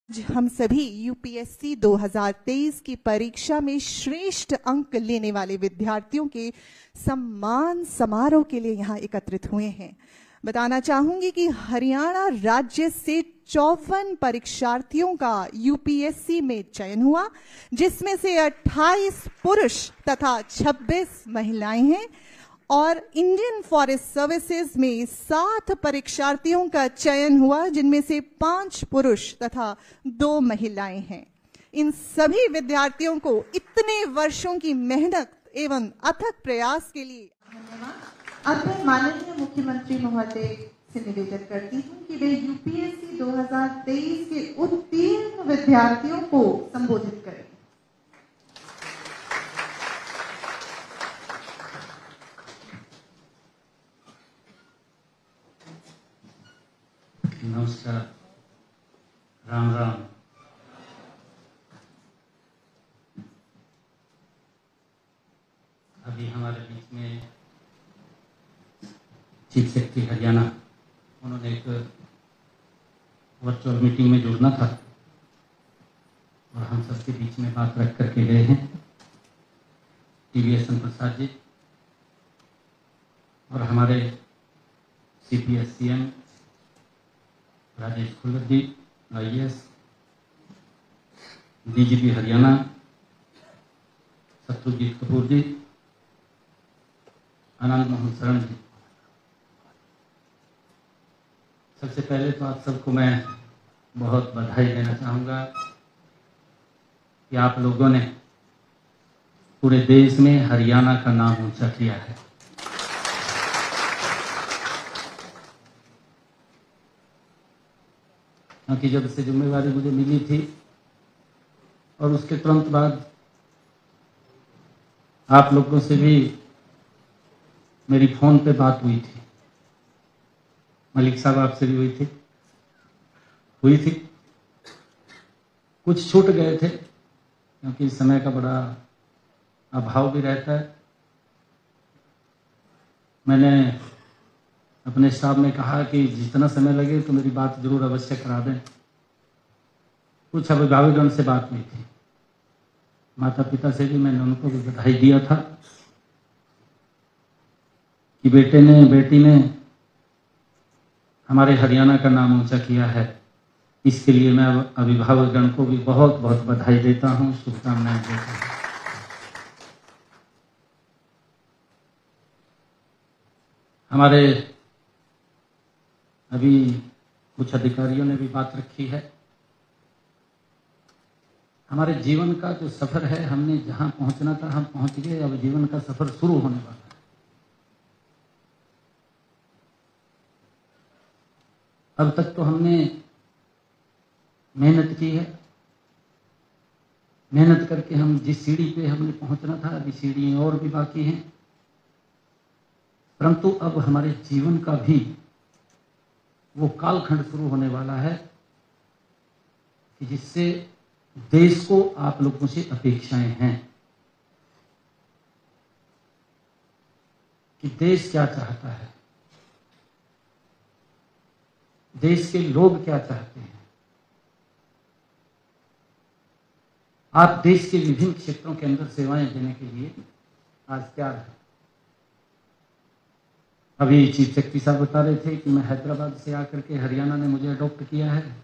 हम सभी यूपीएससी 2023 की परीक्षा में श्रेष्ठ अंक लेने वाले विद्यार्थियों के सम्मान समारोह के लिए यहाँ एकत्रित हुए हैं। बताना चाहूंगी कि हरियाणा राज्य से 54 परीक्षार्थियों का यूपीएससी में चयन हुआ, जिसमें से 28 पुरुष तथा 26 महिलाएं हैं और इंडियन फॉरेस्ट सर्विसेज में 7 परीक्षार्थियों का चयन हुआ, जिनमें से 5 पुरुष तथा 2 महिलाएं हैं। इन सभी विद्यार्थियों को इतने वर्षों की मेहनत एवं अथक प्रयास के लिए धन्यवाद। अब मैं माननीय मुख्यमंत्री महोदय से निवेदन करती हूँ कि वे यूपीएससी 2023 के उत्तीर्ण विद्यार्थियों को संबोधित करें। नमस्कार, राम राम। अभी हमारे बीच में चीफ सेक्रेटरी हरियाणा, उन्होंने एक वर्चुअल मीटिंग में जुड़ना था और हम सबके बीच में बात रख करके गए हैं। टीवीएस प्रसाद जी और हमारे सीपीएससीएम राजेश खुल्लर जी, IAS, डीजीपी हरियाणा शत्रुजीत कपूर जी, आनंद मोहन शरण जी। सबसे पहले तो आप सबको मैं बहुत बधाई देना चाहूँगा कि आप लोगों ने पूरे देश में हरियाणा का नाम ऊंचा किया है। क्योंकि जब से जिम्मेवारी मुझे मिली थी और उसके तुरंत बाद आप लोगों से भी मेरी फोन पे बात हुई थी। मलिक साहब आपसे भी हुई थी। कुछ छूट गए थे क्योंकि समय का बड़ा अभाव भी रहता है। मैंने अपने स्टाफ में कहा कि जितना समय लगे तो मेरी बात जरूर अवश्य करा दें। कुछ अभिभावकों से बात हुई थी, माता पिता से भी मैंने उनको भी बधाई दिया था कि बेटे ने बेटी ने हमारे हरियाणा का नाम ऊंचा किया है। इसके लिए मैं अभिभावकगण को भी बहुत बहुत बधाई देता हूं, शुभकामनाएं देता हूं। हमारे अभी कुछ अधिकारियों ने भी बात रखी है। हमारे जीवन का जो सफर है, हमने जहां पहुंचना था हम पहुंच गए। अब जीवन का सफर शुरू होने वाला है। अब तक तो हमने मेहनत की है। मेहनत करके हम जिस सीढ़ी पे हमने पहुंचना था, अभी सीढ़ियां और भी बाकी हैं। परंतु अब हमारे जीवन का भी वो कालखंड शुरू होने वाला है कि जिससे देश को आप लोगों से अपेक्षाएं हैं कि देश क्या चाहता है, देश के लोग क्या चाहते हैं। आप देश के विभिन्न क्षेत्रों के अंदर सेवाएं देने के लिए आज तैयार हैं। अभी चीफ सेक्रेटरी साहब बता रहे थे कि मैं हैदराबाद से आकर के हरियाणा ने मुझे अडॉप्ट किया है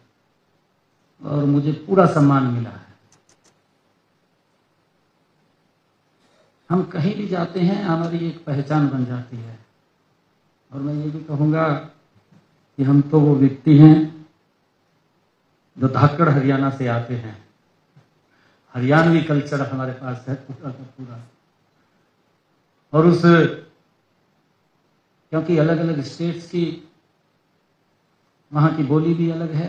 और मुझे पूरा सम्मान मिला है। हम कहीं भी जाते हैं, हमारी एक पहचान बन जाती है। और मैं ये भी कहूँगा कि हम तो वो व्यक्ति हैं जो धाकड़ हरियाणा से आते हैं। हरियाणवी कल्चर हमारे पास है पूरा का पूरा। और उस क्योंकि अलग अलग स्टेट्स की वहाँ की बोली भी अलग है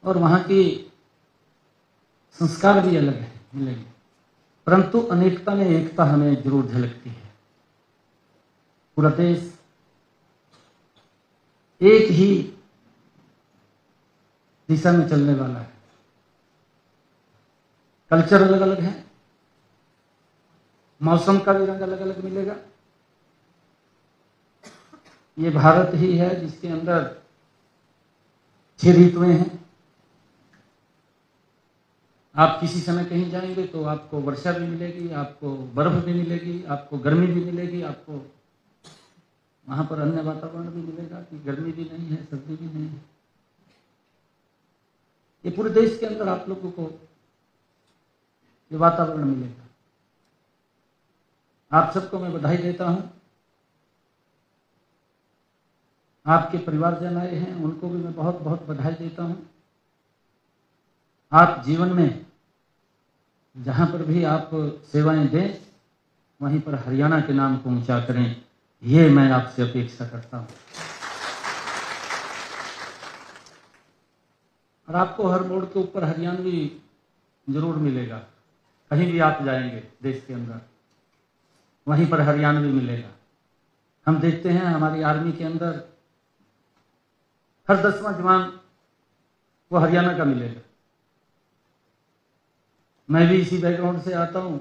और वहाँ की संस्कार भी अलग है मिलेंगे, परंतु अनेकता में एकता हमें जरूर झलकती है। पूरा देश एक ही दिशा में चलने वाला है। कल्चर अलग अलग है, मौसम का भी रंग अलग अलग मिलेगा। ये भारत ही है जिसके अंदर 6 ऋतुएं हैं। आप किसी समय कहीं जाएंगे तो आपको वर्षा भी मिलेगी, आपको बर्फ भी मिलेगी, आपको गर्मी भी मिलेगी, आपको वहां पर अन्य वातावरण भी मिलेगा कि गर्मी भी नहीं है, सर्दी भी नहीं है। ये पूरे देश के अंदर आप लोगों को ये वातावरण मिलेगा। आप सबको मैं बधाई देता हूं। आपके परिवारजन आए हैं, उनको भी मैं बहुत बहुत बधाई देता हूं। आप जीवन में जहां पर भी आप सेवाएं दें, वहीं पर हरियाणा के नाम को ऊंचा करें, ये मैं आपसे अपेक्षा करता हूं। और आपको हर मोड़ के ऊपर हरियाणवी जरूर मिलेगा। कहीं भी आप जाएंगे देश के अंदर, वहीं पर हरियाणवी मिलेगा। हम देखते हैं हमारी आर्मी के अंदर हर 10वां जवान वो हरियाणा का मिलेगा। मैं भी इसी बैकग्राउंड से आता हूं,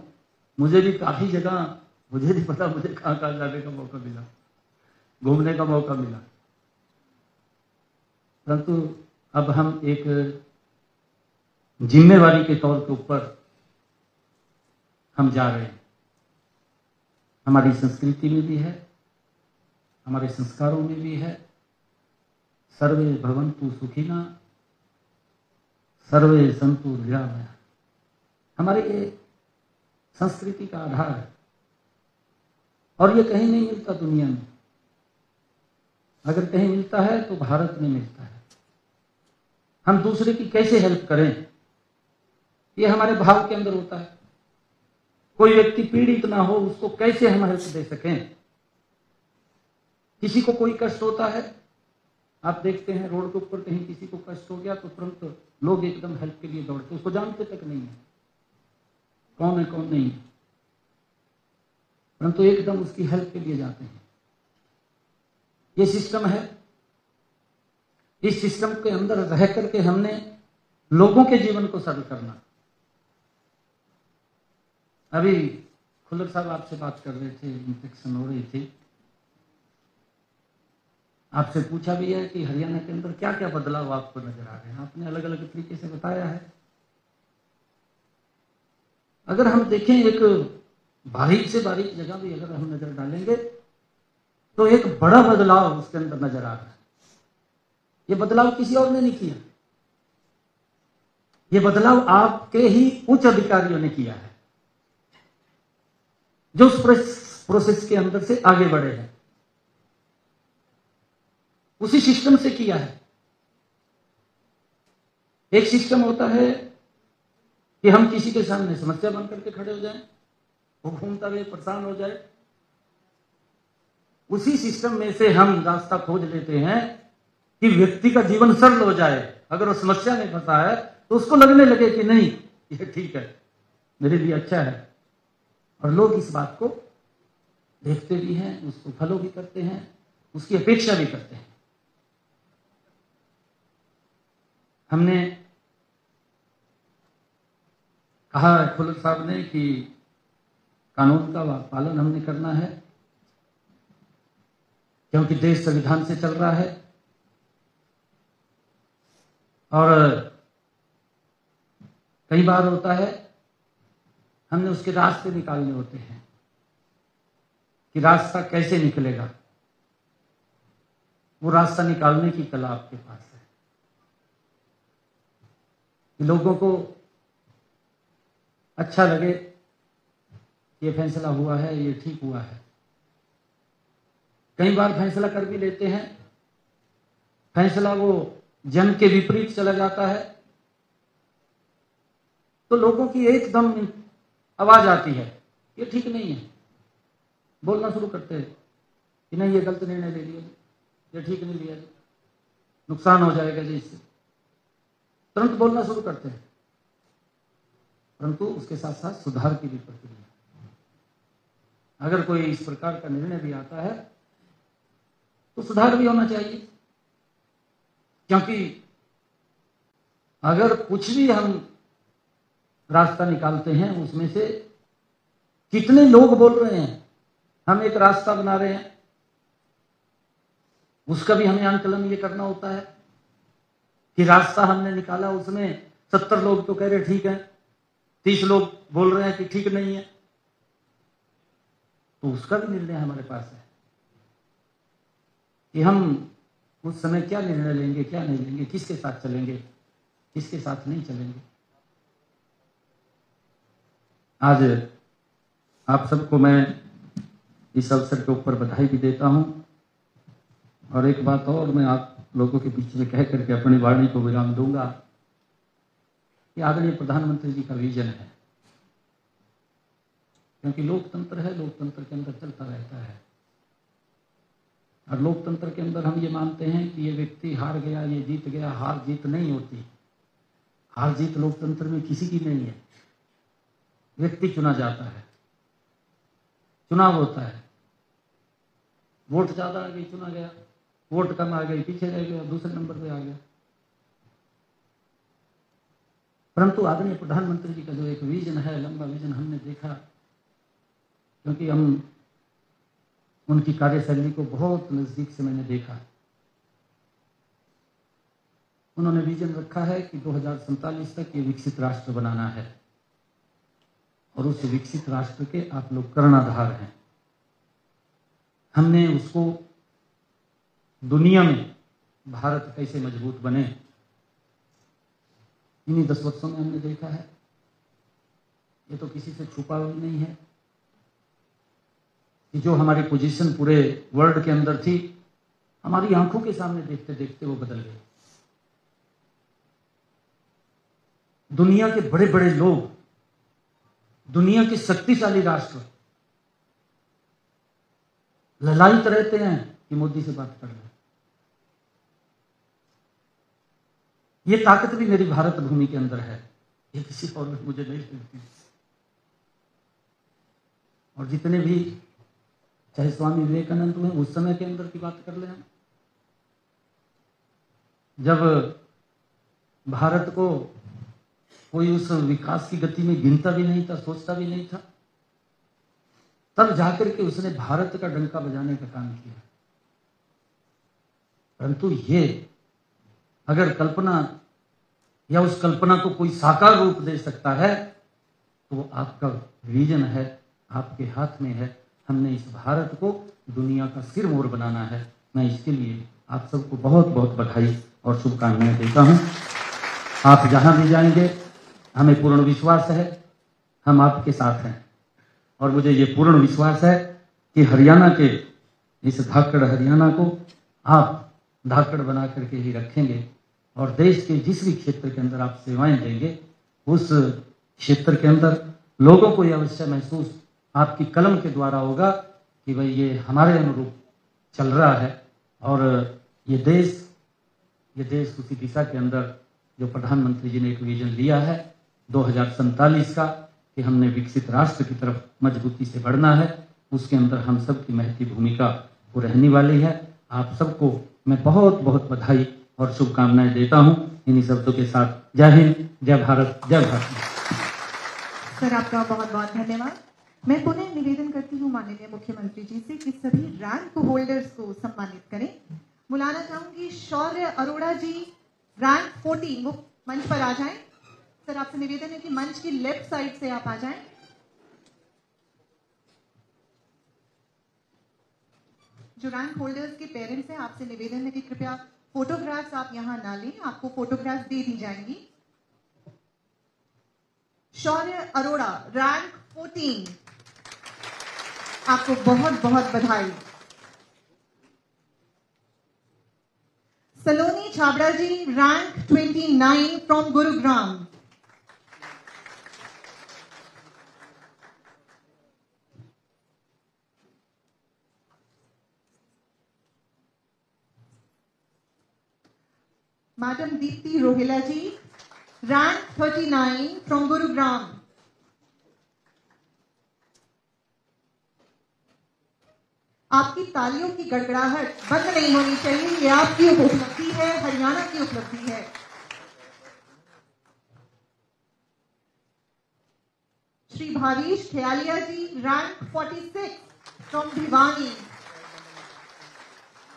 मुझे भी काफी जगह मुझे नहीं पता मुझे कहां कहां जाने का मौका मिला, घूमने का मौका मिला। परंतु अब हम एक जिम्मेवारी के तौर के ऊपर हम जा रहे हैं। हमारी संस्कृति में भी है, हमारे संस्कारों में भी है, सर्वे भवन्तु सुखिनः सर्वे सन्तु निरामयाः। हमारे ये संस्कृति का आधार है और ये कहीं नहीं मिलता दुनिया में। अगर कहीं मिलता है तो भारत में मिलता है। हम दूसरे की कैसे हेल्प करें, ये हमारे भाव के अंदर होता है। कोई व्यक्ति पीड़ित ना हो, उसको कैसे हम हेल्प दे सकें। किसी को कोई कष्ट होता है, आप देखते हैं रोड के ऊपर कहीं किसी को कष्ट हो गया तो तुरंत लोग एकदम हेल्प के लिए दौड़ते, उसको जानते तक नहीं है कौन है कौन नहीं है, परंतु एकदम उसकी हेल्प के लिए जाते हैं। ये सिस्टम है। इस सिस्टम के अंदर रह करके हमने लोगों के जीवन को सरल करना। अभी खुल्लर साहब आपसे बात कर रहे थे, इंफेक्शन हो रही थी, आपसे पूछा भी है कि हरियाणा के अंदर क्या क्या बदलाव आपको नजर आ रहे हैं। आपने अलग अलग तरीके से बताया है। अगर हम देखें एक बारीक से बारीक जगह भी अगर हम नजर डालेंगे तो एक बड़ा बदलाव उसके अंदर नजर आ रहा है। ये बदलाव किसी और ने नहीं किया, ये बदलाव आपके ही उच्च अधिकारियों ने किया है, जो उस प्रोसेस के अंदर से आगे बढ़े हैं, उसी सिस्टम से किया है। एक सिस्टम होता है कि हम किसी के सामने समस्या बन करके खड़े हो जाएं, वो घूमता रहे, परेशान हो जाए। उसी सिस्टम में से हम रास्ता खोज लेते हैं कि व्यक्ति का जीवन सरल हो जाए। अगर वो समस्या में फंसा है तो उसको लगने लगे कि नहीं ये ठीक है, मेरे लिए अच्छा है, और लोग इस बात को देखते भी हैं, उसको फॉलो भी करते हैं, उसकी अपेक्षा भी करते हैं। हमने कहा है खुल्लर साहब ने कि कानून का पालन हमने करना है, क्योंकि देश संविधान से चल रहा है और कई बार होता है हमने उसके रास्ते निकालने होते हैं कि रास्ता कैसे निकलेगा। वो रास्ता निकालने की कला आपके पास है कि लोगों को अच्छा लगे, ये फैसला हुआ है, ये ठीक हुआ है। कई बार फैसला कर भी लेते हैं, फैसला वो जन के विपरीत चला जाता है, तो लोगों की एकदम आवाज आती है ये ठीक नहीं है, बोलना शुरू करते हैं कि नहीं ये गलत निर्णय ले लिया, ये ठीक नहीं लिया, नुकसान हो जाएगा जी इससे, तुरंत बोलना शुरू करते हैं। परंतु उसके साथ साथ सुधार की भी प्रक्रिया। अगर कोई इस प्रकार का निर्णय भी आता है तो सुधार भी होना चाहिए, क्योंकि अगर कुछ भी हम रास्ता निकालते हैं उसमें से कितने लोग बोल रहे हैं हम एक रास्ता बना रहे हैं, उसका भी हमें आंकलन ये करना होता है कि रास्ता हमने निकाला उसमें 70 लोग तो कह रहे ठीक है, 30 लोग बोल रहे हैं कि ठीक नहीं है, तो उसका भी निर्णय हमारे पास है कि हम उस समय क्या निर्णय लेंगे, क्या नहीं लेंगे, किसके साथ चलेंगे, किसके साथ नहीं चलेंगे। आज आप सबको मैं इस अवसर के ऊपर बधाई भी देता हूं, और एक बात और मैं आप लोगों के बीच में कह करके अपनी वाणी को विराम दूंगा कि आदरणीय प्रधानमंत्री जी का विजन है, क्योंकि लोकतंत्र है, लोकतंत्र के अंदर चलता रहता है, और लोकतंत्र के अंदर हम ये मानते हैं कि ये व्यक्ति हार गया, ये जीत गया। हार जीत नहीं होती, हार जीत लोकतंत्र में किसी की नहीं है। व्यक्ति चुना जाता है, चुनाव होता है, वोट ज्यादा आ गई चुना गया, वोट कम आ गई पीछे रह गया, दूसरे नंबर पे आ गया। परंतु आदरणीय प्रधानमंत्री जी का जो एक विजन है, लंबा विजन, हमने देखा, क्योंकि हम उनकी कार्यशैली को बहुत नजदीक से मैंने देखा। उन्होंने विजन रखा है कि 2047 तक ये विकसित राष्ट्र बनाना है, और उस विकसित राष्ट्र के आप लोग कर्णधार हैं। हमने उसको दुनिया में भारत कैसे मजबूत बने, इन्हीं 10 वर्षों में हमने देखा है। ये तो किसी से छुपा हुआ नहीं है कि जो हमारी पोजीशन पूरे वर्ल्ड के अंदर थी, हमारी आंखों के सामने देखते देखते वो बदल गई। दुनिया के बड़े बड़े लोग, दुनिया के शक्तिशाली राष्ट्र ललायित रहते हैं कि मोदी से बात कर लें। ये ताकत भी मेरी भारत भूमि के अंदर है, ये किसी और में मुझे नहीं लगती। और जितने भी चाहे स्वामी विवेकानंद हुए, उस समय के अंदर की बात कर ले हम, जब भारत को कोई उस विकास की गति में गिनता भी नहीं था, सोचता भी नहीं था, तब जाकर के उसने भारत का डंका बजाने का काम किया। परंतु ये अगर कल्पना या उस कल्पना को कोई साकार रूप दे सकता है, तो वो आपका विजन है, आपके हाथ में है। हमने इस भारत को दुनिया का सिरमौर बनाना है। मैं इसके लिए आप सबको बहुत बहुत बधाई और शुभकामनाएं देता हूं। आप जहां भी जाएंगे, हमें पूर्ण विश्वास है हम आपके साथ हैं, और मुझे ये पूर्ण विश्वास है कि हरियाणा के इस धाकड़ हरियाणा को आप धाकड़ बना करके ही रखेंगे, और देश के जिस भी क्षेत्र के अंदर आप सेवाएं देंगे, उस क्षेत्र के अंदर लोगों को यह अवश्य महसूस आपकी कलम के द्वारा होगा कि भाई ये हमारे अनुरूप चल रहा है, और ये देश उसी दिशा के अंदर जो प्रधानमंत्री जी ने एक विजन लिया है 2047 का, कि हमने विकसित राष्ट्र की तरफ मजबूती से बढ़ना है, उसके अंदर हम सब की महती भूमिका वो रहने वाली है। आप सबको मैं बहुत बहुत बधाई और शुभकामनाएं देता हूं। इन्हीं शब्दों के साथ जय हिंद, जय भारत, जय भारत। सर, आपका बहुत बहुत धन्यवाद। मैं पुनः निवेदन करती हूँ माननीय मुख्यमंत्री जी से कि सभी रैंक होल्डर्स को सम्मानित करें। बुलाना चाहूंगी शौर्य अरोड़ा जी, रैंक 14, वो मंच पर आ जाएं। सर, आपसे निवेदन है कि मंच की लेफ्ट साइड से आप आ जाएं। जो रैंक होल्डर्स के पेरेंट्स हैं, आपसे निवेदन है कि कृपया फोटोग्राफ्स आप यहां ना लें, आपको फोटोग्राफ्स दे दी जाएंगी। शौर्य अरोड़ा, रैंक 14, आपको बहुत बहुत बधाई। Saloni Chhabra ji, rank 29 from Gurugram. Madam Deepti Rohila ji, rank 39 from Gurugram. आपकी तालियों की गड़गड़ाहट बंद नहीं होनी चाहिए, ये आपकी उपलब्धि है, हरियाणा की उपलब्धि है। Shri Bhavesh Khyalia ji, rank 46 from Bhiwani,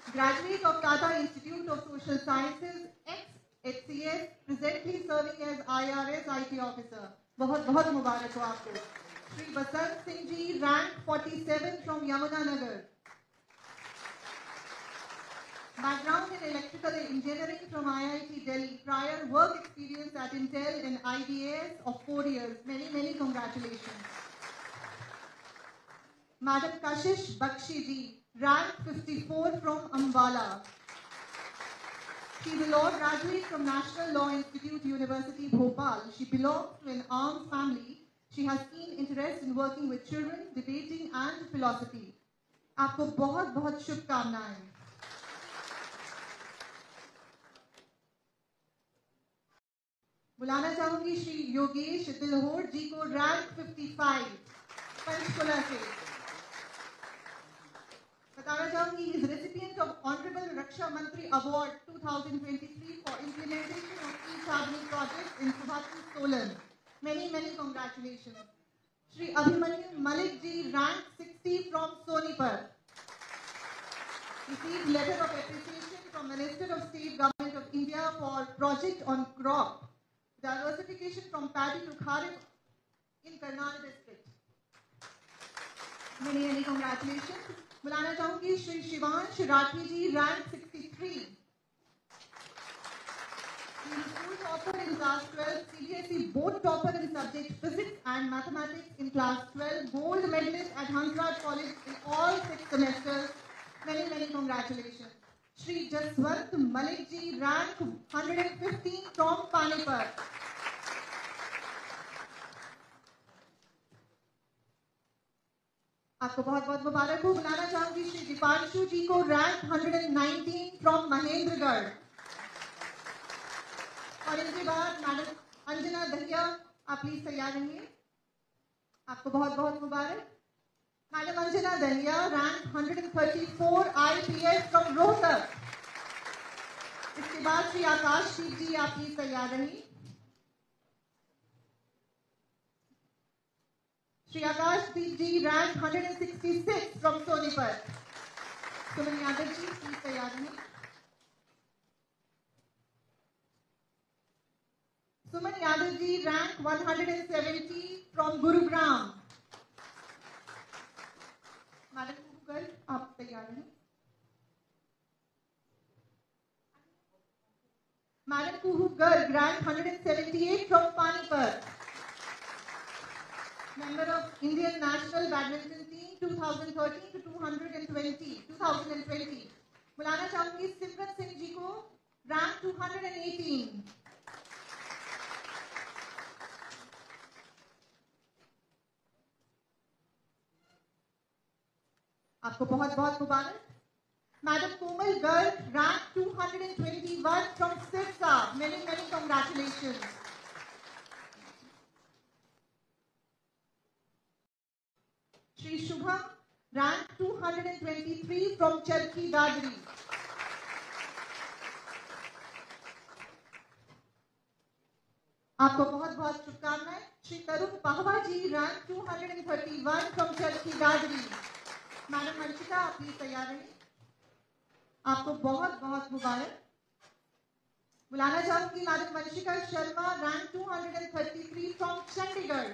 graduate of Tata Institute of Social Sciences, ex-HCS, presently serving as IRS IT officer. बहुत बहुत मुबारक हो आपको। Shri Basant Singh ji, rank 47 from Yamunanagar. Background in electrical engineering from IIT Delhi. Prior work experience at Intel and IDAS of 4 years. Many, many congratulations. Madam Kashish Bakshi ji, rank 54 from Ambala. She is a law graduate from National Law Institute, University, Bhopal. She belongs to an armed family. She has keen interest in working with children, debating and philosophy. आपको बहुत बहुत शुभकामनाएं। बुलाना चाहूंगी श्री योगेश दिलहोर जी को, rank 55 Panchkula से। बताना चाहूंगी is recipient of honourable Raksha Mantri award 2023 for implementation of e-charging project in Subhash Solan. Many many congratulation. Shri Abhimanyu Malik ji, rank 60 from Sonipat. Received letter of appreciation from Minister of State Government of India for project on crop diversification from paddy to kharif in Karnal district. Many many congratulations. बुलाना चाहूंगी श्री शिवांश राठी जी, rank 63। School topper in class 12, CBSE board topper in subject physics and mathematics in class 12, gold medalist at Hansraj College in all 6 semesters. Many many congratulations. Shri Jaswant Malik ji, rank 115 from Panipat. आपको बहुत बहुत मुबारक हो। बुलाना चाहूंगी श्री दीपांशु जी को, rank 119 from Mahendragarh. और इनके बाद मैडम अंजना दहिया, आप प्लीज तैयार रहिए। आपको बहुत बहुत मुबारक। Madam Anjana Dahiya, rank 134 IPS from Rohtak. इसके बाद श्री आकाशदीप जी, आप प्लीज तैयार रहिए। Shri Akashdeep ji, rank 166 from Sonipat. Suman Yadav ji, please तैयार रहिए। Suman Yadav ji, rank 170 from Gurugram. Madam Kukar, आप तैयार हैं। Madam Kuhu Garg, rank 178 from Panipat. Member of Indian National Badminton Team 2013 to 2020। बुलाना चाहूंगी सिमरन सिंह जी को, रैंक 218। आपको बहुत बहुत मुबारक। Madam Komal Garg, rank 221 from Sirsa. Many many congratulations. Shri Shubham, rank 223 from Charkhi Dadri. आपको बहुत बहुत शुभकामनाएं। Shri Tarun Pahwa ji, rank 231 from Charkhi Dadri. Madam Harshita, आप प्लीज तैयार रहिए। आपको बहुत बहुत मुबारक। बुलाना चाहूंगी madam Vanshika Sharma, rank 233 from Chandigarh.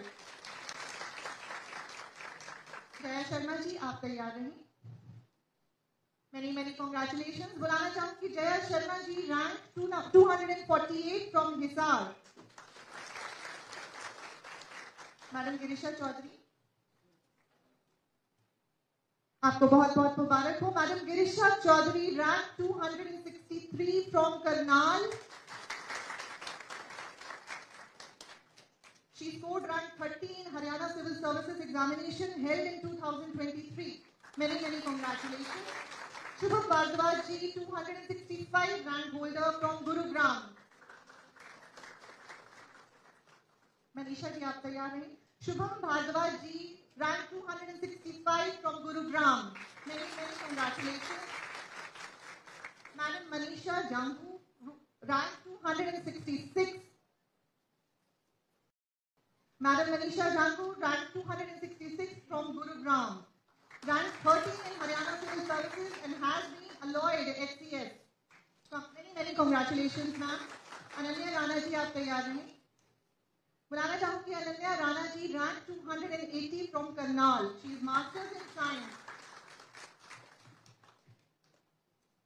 Jaya Sharma ji, आप तैयार रहिए। Many many congratulations. बुलाना चाहूंगी Jaya Sharma ji, rank 248 from Hisar. Madam Girisha Chaudhary, आपको बहुत बहुत मुबारक हो। Madam Girisha Chaudhary, rank 263 from Karnal. She scored rank 30 in Haryana Civil Services examination held in 2023. Many many congratulations. Shubham Bhardwaj ji, 265 rank holder from Gurugram. Manisha ji, आप तैयार हैं। Shubham Bhardwaj ji, rank 265 from Gurugram. Many many congratulations. Madam Manisha Jangu, rank 266. Madam Manisha Jangu, rank 266 from Gurugram. Rank 13 in Haryana Civil Services and has been alloyed HCS. So many many congratulations, ma'am. Ananya Rana ji, आप तैयार हैं। बुलाना चाहूंगी Ananya Rana ji, rank 280 from Karnal. She is masters in science,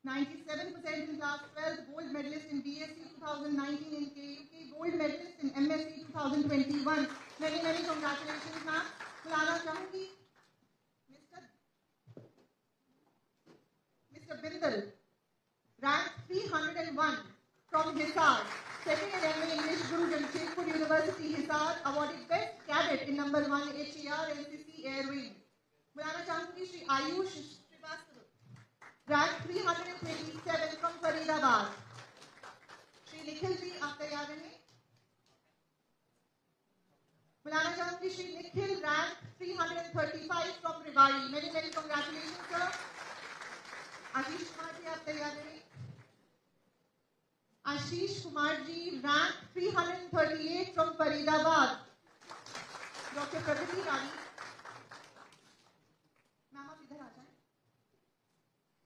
97% in class 12, gold medalist in BSc 2019 in KUK, gold medalist in MSc 2021. Many congratulations ma'am. बुलाना चाहूंगी Mr. Bindal, rank 301 from Hisar, second in MA English, Guru Jamshedpur University, Hisar, awarded best cadet in number 1 HER NCC Air Wing. बुलाना चाहूंगी Shri Ayush Srivastava, rank 327 from Faridabad. Shri Nikhil ji, आप तैयार हैं? बुलाना चाहूंगी Shri Nikhil, rank 335 from Rewari. मेरी कॉन्ग्रेचुलेशन सर. आशीष कुमार जी, आप तैयार हैं? Ashish Kumar ji, rank 338 from Faridabad. Doctor Pragati Rani ma'am, आप इधर आ जाए.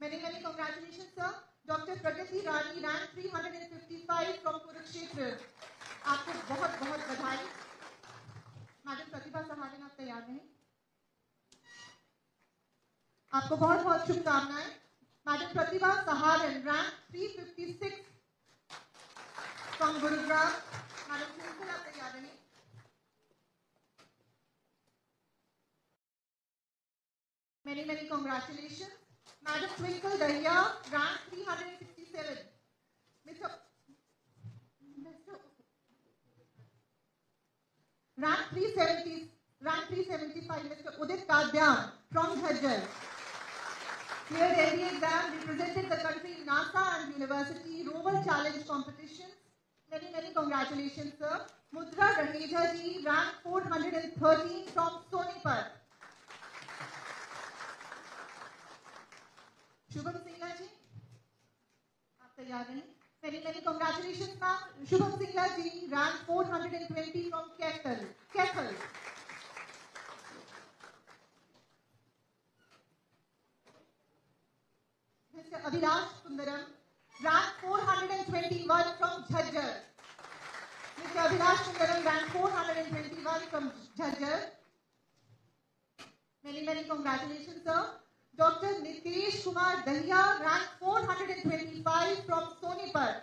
Many congratulation sir. Doctor Pragati Rani, rank 355 from Kurukshetra. आपको बहुत बहुत बधाई. मैडम प्रतिभा सहारन, आप तैयार हैं? आपको बहुत बहुत शुभकामनाएं. Madam Pratibha Saharan, rank 356 from Gurugram. Madam Simple, आप तैयार हैं? Many congratulation. Madam Twinkle Dahiya, rank 367. Rank 375, Mr. Udit Kadyan from Jhajjar. Cleared every exam, represented the country in NASA and University Rover Challenge competitions. Many congratulations, sir. Mudra Raheja ji, rank 413 from Sonipat. Shubham Singla ji, आप तैयार हैं? Many congratulations, ma'am. Shubham Singla ji, rank 420 from Kethal. Mr. Abhilash Sundaram, rank 421 from Jhajjar. Mr. Abhilash Sundaram, rank 421 from Jhajjar. Many congratulations, sir. Dr. Nitesh Kumar Dahiya, rank 425 from Sonipat.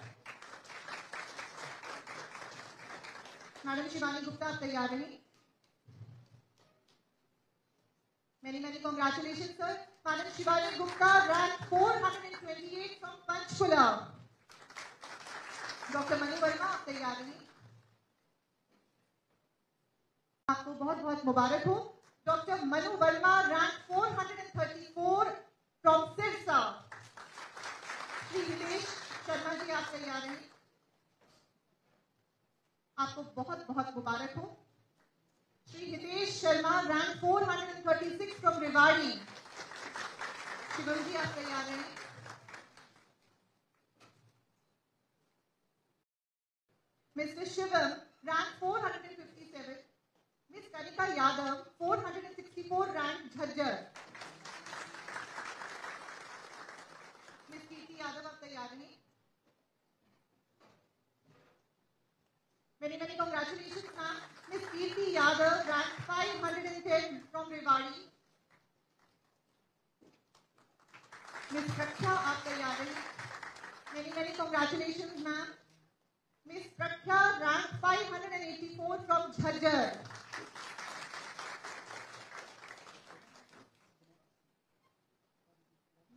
Madam Shivani Gupta, आप तैयार हैं? Many congratulations, sir. Madam Shivani Gupta, rank 428 from Panchkula. Dr. Manu Verma, आप तैयार हैं? आपको बहुत बहुत मुबारक हो. Dr. Manu Verma, rank 434 from Sirsa. Shri Hitesh Sharma ji, आप तैयार हैं? आपको बहुत बहुत मुबारक हो. Shri Hitesh Sharma, rank 436 from Rewari. शिवम जी, आप तैयार हैं? Mister Shivam, rank 457. Miss Kanika Yadav, 464 rank Jhajjar. Miss Kirti Yadav, आप तैयार हैं? Many congratulations, ma'am. Miss Kirti Yadav, rank 510 from Rewari. Miss Prakhya, आप तैयार हैं? Many congratulations, ma'am. Miss Prakhya, rank 584 from Jhajjar.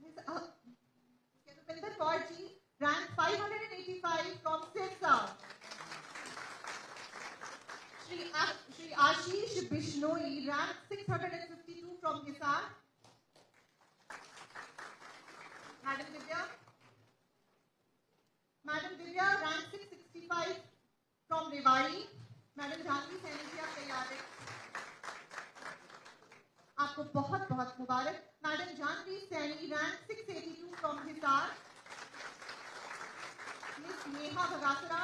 Miss Yadupinder Kaur ji, rank 585 from Sirsa. Shri Ashish Bishnoi, rank 652 from Hisar. Madam Divya, rank 665 from Rewari. Madam Janvi Saini ji, आप तैयार हैं? आपको बहुत बहुत मुबारक. Madam Janvi Saini, rank 682 from Hisar. Miss Neha Bhagasara.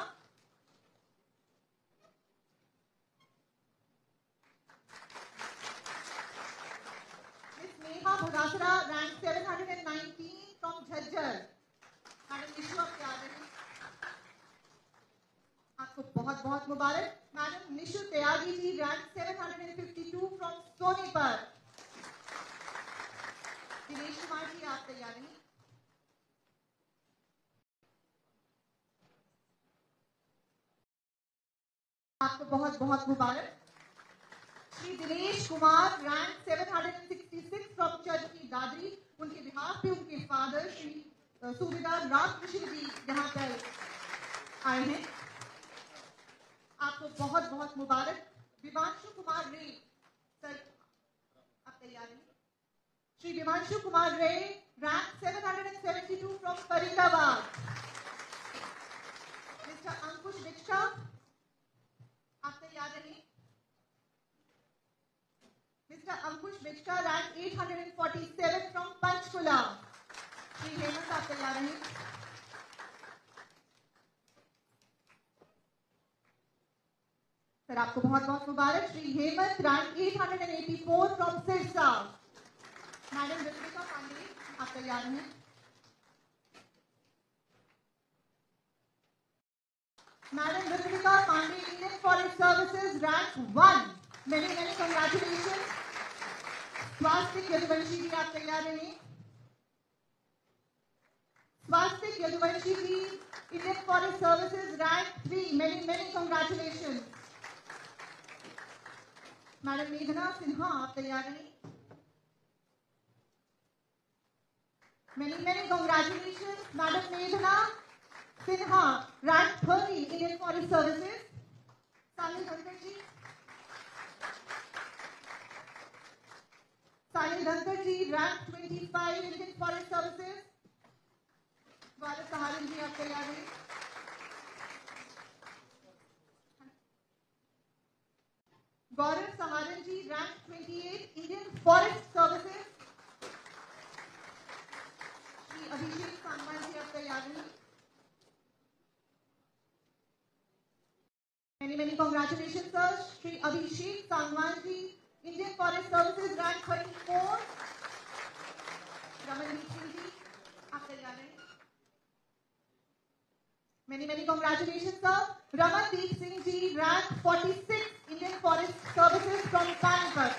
Neha Bhagasara, rank 719 from Jhajjar. Madam Nishu, आप तैयार हैं? आपको बहुत बहुत मुबारक। Madam Nishu Tyagi ji, rank 752 from Sonipat. Dinesh Kumar ji, आप तैयार हैं? आपको बहुत बहुत मुबारक। Shri Dinesh Kumar, rank 766 from Charkhi Dadri. उनके बिहाफ पे उनके फादर श्री सूबेदार रामकृष्ण जी यहाँ पर आए हैं। आपको बहुत बहुत मुबारक। विमांशु कुमार रे सर, आप तैयार हैं? Shri Vimanshu Kumar Ray, rank 772 from Faridabad. Mister Ankush Diksha, आप तैयार रहिए। Mister Ankush Diksha, rank 847 from Panchkula. Shri Hemant, आप तैयार रहिए। सर आपको बहुत बहुत मुबारक। Shri Hemant, rank 884 from Sirsa. Madam Ritika Pandey, आप तैयार हैं? Madam Ritika Pandey, Indian forest services, rank 1। Many many congratulation. Swastik Yaduvanshi ji, आप तैयार रहिए। Swastik Yaduvanshi ji, Indian forest services, rank 3। Many many congratulation. Madam मेघना सिन्हा, आप तैयार रहिए। मेनी मेनी कंग्रेचुलेशन मैडम मेघना Sinha, rank 30 Indian forest services. Sahil Dhankar ji, Sahil Dhankar ji, rank 25 Indian forest services. Gaurav Saharan ji, आप तैयार हैं? Gaurav Saharan ji, rank 28 Indian forest services. Shri Abhishek Sangwan ji, आप तैयार हैं? Many many congratulation sir. Shri Abhishek Sangwan ji, Indian forest services, rank 34। Ramandeep Singh ji, आप तैयार हैं? Many many congratulation sir. Ramandeep Singh ji, rank 46 Indian forest services from Panipat.